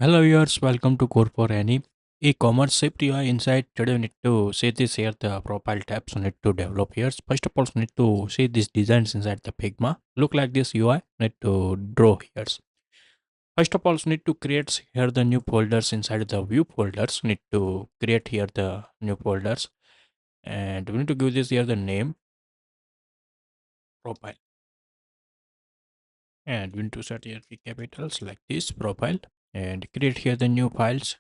Hello viewers, welcome to CodeForAny. E-commerce SwiftUI inside. Today we need to see this here the profile tabs we need to develop here. First of all, we need to see these designs inside the Figma. Look like this UI. Need to draw here. First of all, we need to create here the new folders inside the view folders. We need to create here the new folders, and we need to give this here the name profile, and we need to set here the capitals like this profile, and create here the new files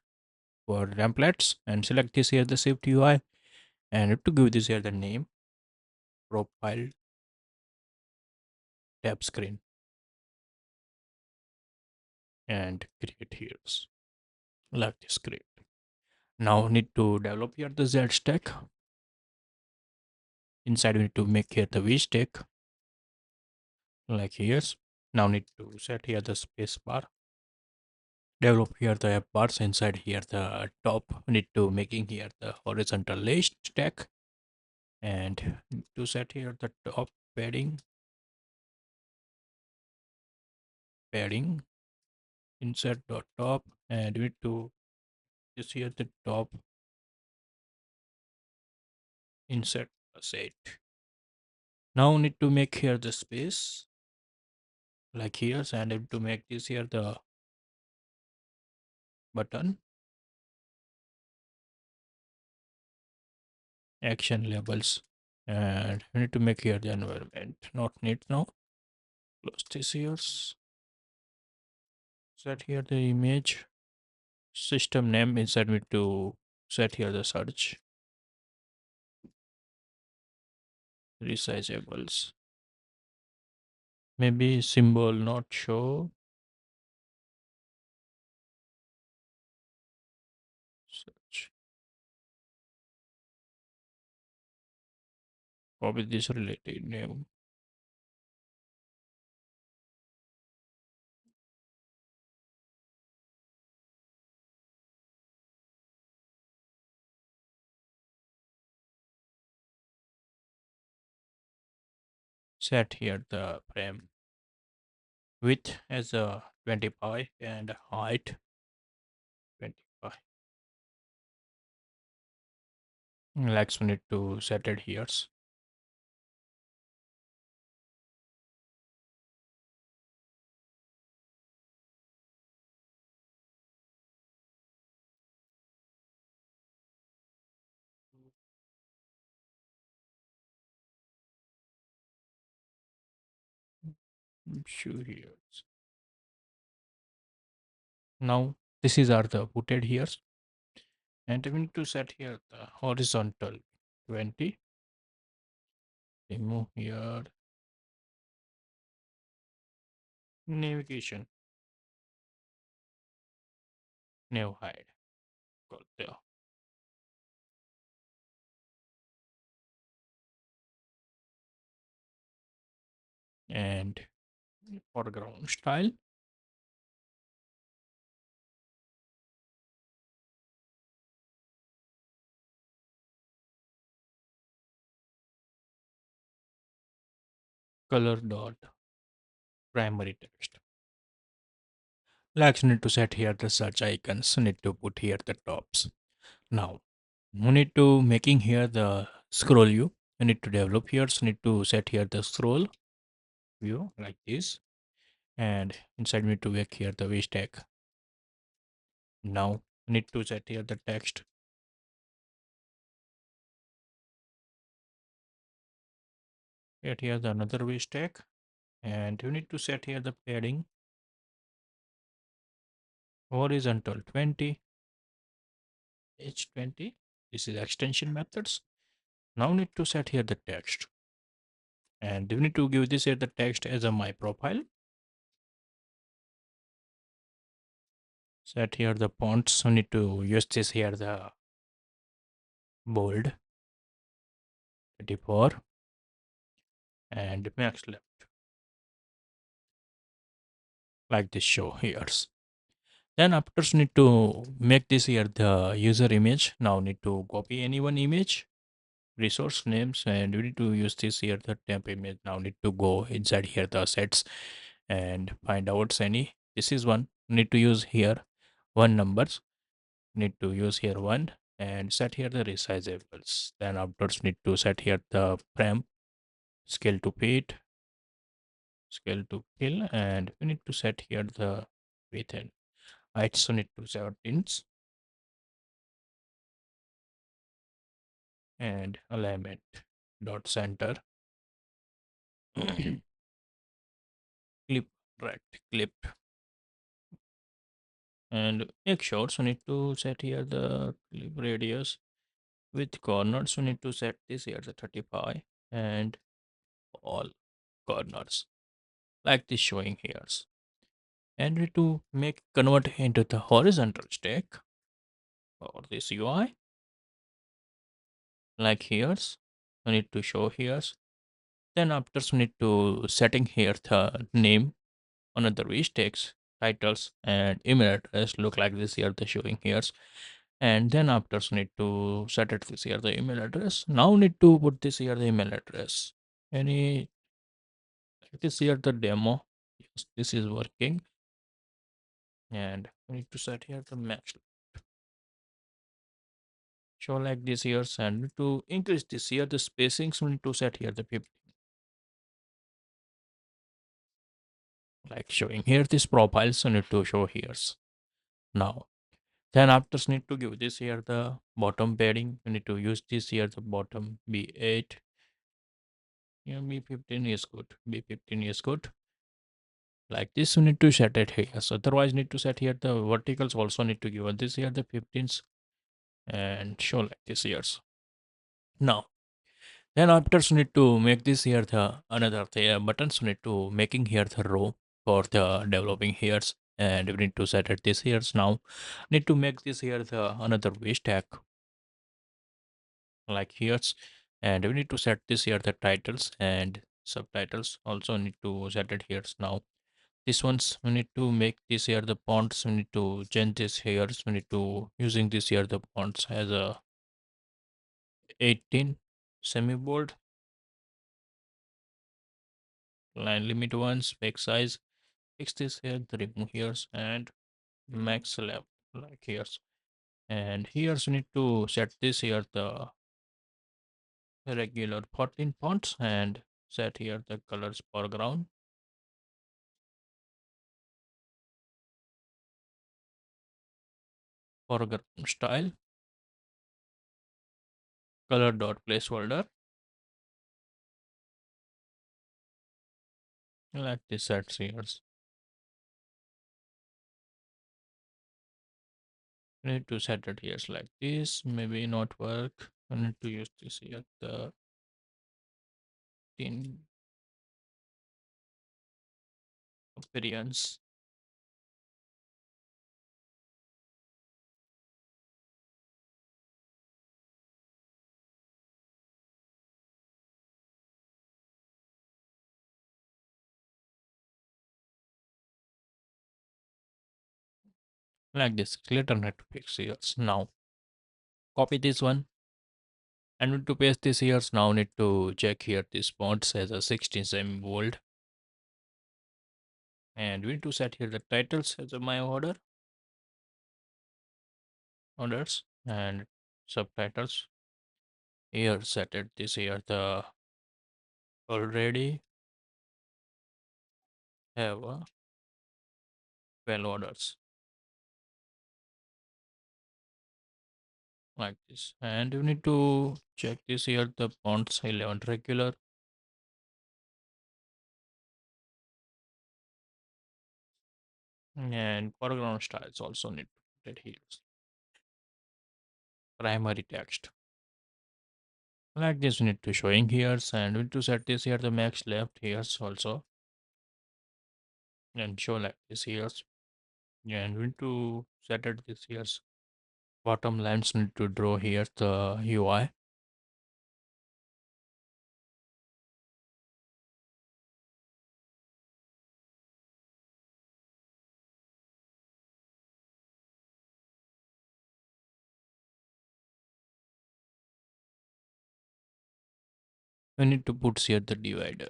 for templates, and select this here the SwiftUI, and to give this here the name profile tab screen, and create here like this. Great. Now we need to develop here the Z stack. Inside we need to make here the V stack like here. Now need to set here the space bar. Develop here the app bars. Inside here the top we need to making here the horizontal lace stack, and to set here the top padding insert dot top, and we need to just here the top insert set. Now we need to make here the space like here, and I have to make this here the button action labels, and we need to make here the environment not need now. Close this here. Set here the image system name. Inside we need to set here the search resizables, maybe symbol not show search. Copy this related name. Set here the frame width as a 25 and height 25. Like we need to set it here. Show here. Now this is are the footed here, and we need to set here the horizontal 20. Remove here navigation, nav hide. Got there. And foreground style, color dot primary text. Like need to set here the search icons. Need to put here the tops. Now we need to making here the scroll view. We need to develop here. So need to set here the scroll view like this, and inside we need to make here the v stack. Now we need to set here the text. Set here the another v stack, and you need to set here the padding horizontal 20 h20. This is extension methods. Now need to set here the text, and we need to give this here the text as a my profile. Set here the fonts. We need to use this here the bold 34 and max left like this show here. Then after need to make this here the user image. Now need to copy any one image resource names, and we need to use this here the temp image. Now need to go inside here the assets and find out any. This is one need to use here one numbers. Need to use here one and set here the resizables. Then afterwards need to set here the frame scale to fit, scale to fill, and we need to set here the width and height. So need to 17 and alignment dot center clip right clip, and make sure so need to set here the clip radius with corners. We need to set this here the 35 and all corners like this showing here, and we need to make convert into the horizontal stack or this UI like here's we need to show here's. Then after we need to setting here the name another which text titles and email address look like this here the showing here. And then after need to set it this here the email address. Now need to put this here the email address. Any this here the demo. Yes, this is working. And we need to set here the max show like this here, and to increase this here the spacings we need to set here the 50 like showing here this profiles we need to show here now. Then after need to give this here the bottom padding. We need to use this here the bottom B8. Yeah, B15 is good. B15 is good. Like this we need to set it here. So otherwise need to set here the verticals also need to give this here the 15s and show like this here. Now then after we need to make this here the another the buttons we need to making here the row for the developing here, and we need to set it this here. Now need to make this here the another way stack like here's, and we need to set this here the titles and subtitles also need to set it here. Now this ones we need to make this here the fonts. We need to change this here. We need to using this here the fonts as a 18 semi bold line limit ones make size fix this here the remove here and max left like here. And here we need to set this here the regular 14 fonts and set here the colors foreground, foreground style, color dot placeholder like this sets here. I need to set it here like this. Maybe not work. I need to use this here the thin appearance like this. Glitter net to fix here. Now copy this one and need to paste this here. Now need to check here this fonts as a 16 semi bold, and we need to set here the titles as a my orders and subtitles here set it this here the already have 12 orders like this. And you need to check this here the fonts 11 regular and foreground styles also need to put it here. Primary text like this we need to showing here, and we need to set this here the max left here also and show like this here. And we need to set it this here bottom lines need to draw here the UI. We need to put here the divider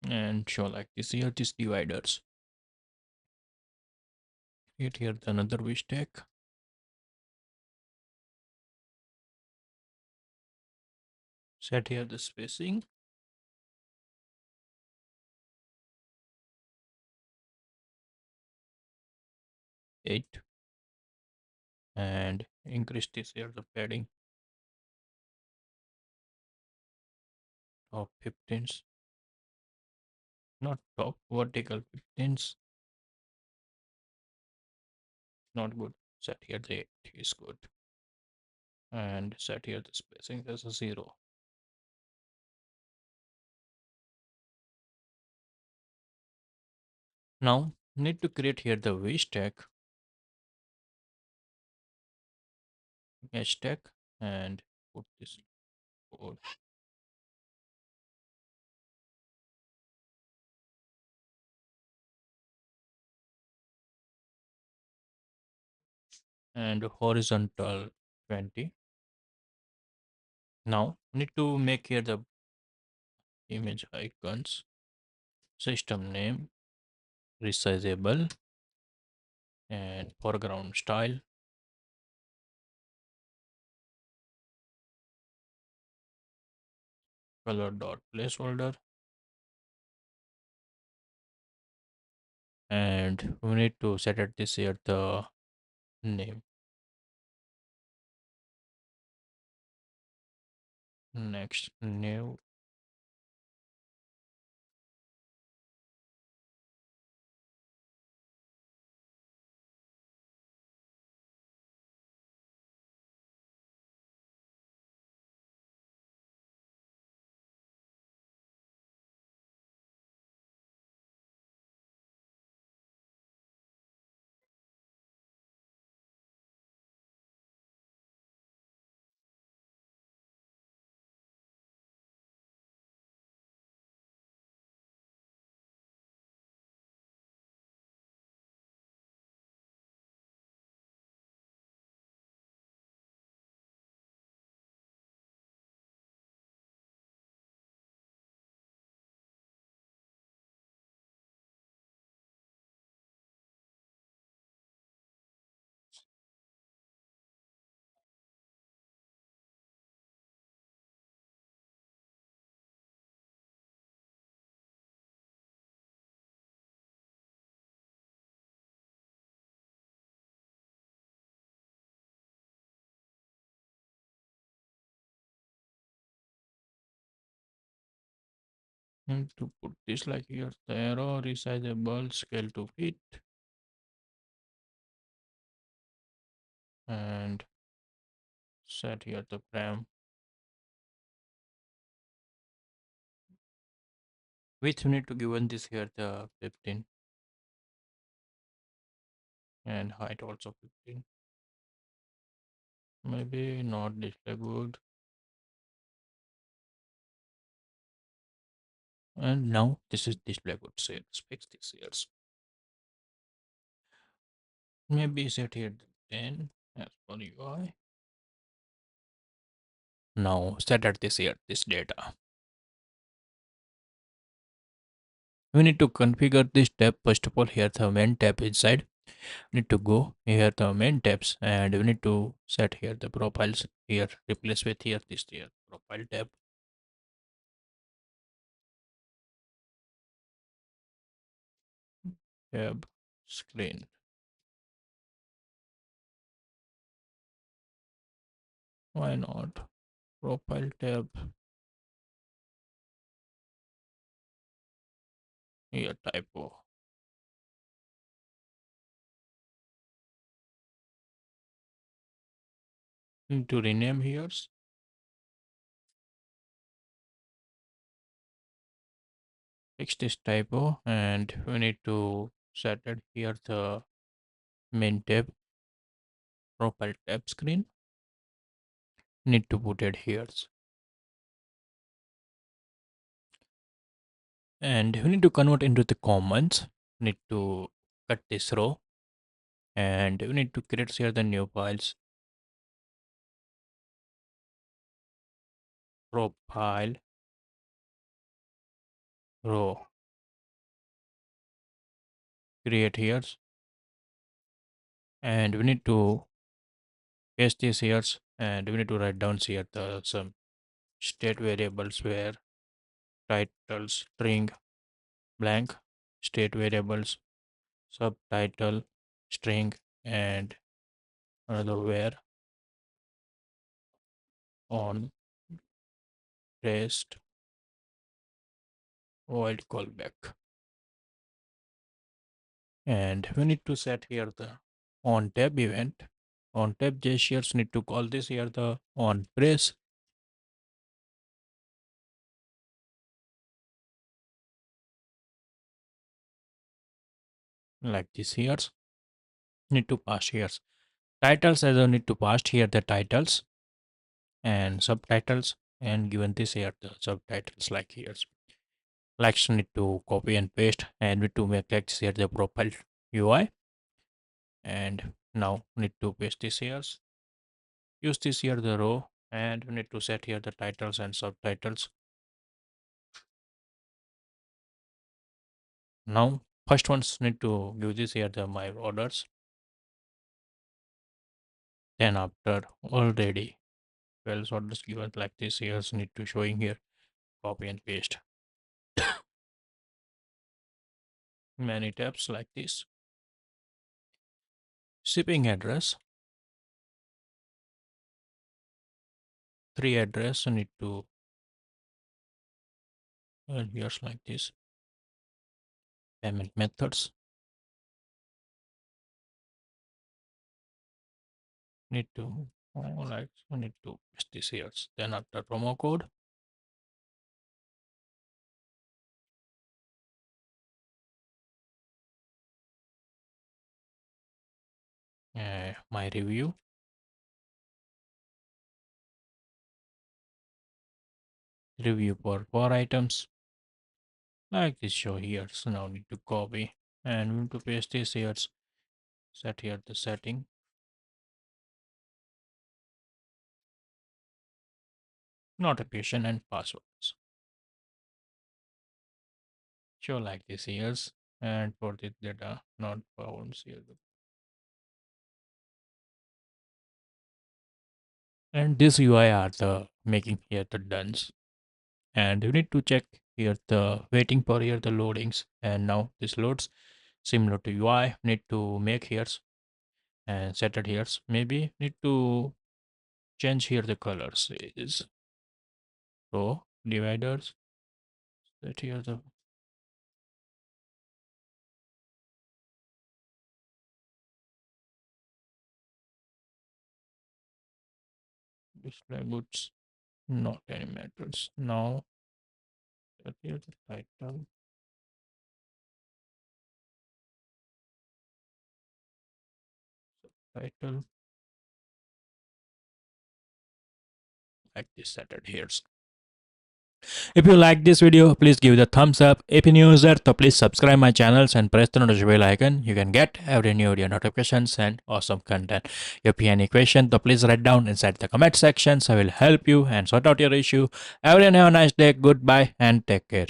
and show like this here these dividers. Create here the another wish tag. Set here the spacing. 8 and increase this here the padding of 15s, not top vertical 15s, not good. Set here the 8 is good, and set here the spacing as a 0. Now need to create here the wish tag, hashtag, and put this code and horizontal 20. Now need to make here the image icons, system name, resizable, and foreground style, color dot placeholder, and we need to set it this here the name. Next new, and to put this like here the arrow, resizable, scale to fit, and set here the frame width. We need to given this here the 15 and height also 15. Maybe not display good. And now this is display good. So let's fix this here. Maybe set here the 10 as per UI. Now set at this here this data. We need to configure this tab. First of all, here the main tab inside. We need to go here the main tabs, and we need to set here the profiles here. Replace with here this here profile tab. Tab screen. Why not? Profile tab. Here typo. Need to rename here. Fix this typo, and we need to set it here the main tab profile tab screen. Need to put it here, and we need to convert into the comments. Need to cut this row, and we need to create here the new files. Profile row, create here, And we need to paste this here, and we need to write down here some state variables where title string blank, state variables subtitle string, and another where on rest void callback. And we need to set here the on tab event. On tab gestures need to call this here the on press, like this here. Need to pass here titles, as I need to pass here the titles and subtitles, and given this here the subtitles like here. Like need to copy and paste, and need to make like here the profile UI. And now need to paste this here, use this here the row, and we need to set here the titles and subtitles. Now first ones need to give this here the my orders, then after already 12 orders given like this here need to showing here, copy and paste many tabs like this. Shipping address, 3 address need to, and here's like this. Payment methods need to, like we need to paste this here, then after promo code, my review, review for 4 items like this show here. So now need to copy, and we need to paste this here, set here the setting, notification and passwords, show like this here, and for this data not found here. And this UI are the making here the duns, and you need to check here the waiting for here the loadings, and now this loads similar to UI. Need to make here and set it here, maybe need to change here the colors is row dividers, set here the display goods, not any matters. Now set here the title like this, set it here. If you like this video, please give it a thumbs up. If you're new user, so please subscribe my channels and press the notification bell icon. You can get every new video notifications and awesome content. If you have any question, so please write down inside the comment sections. I will help you and sort out your issue. Everyone have a nice day. Goodbye and take care.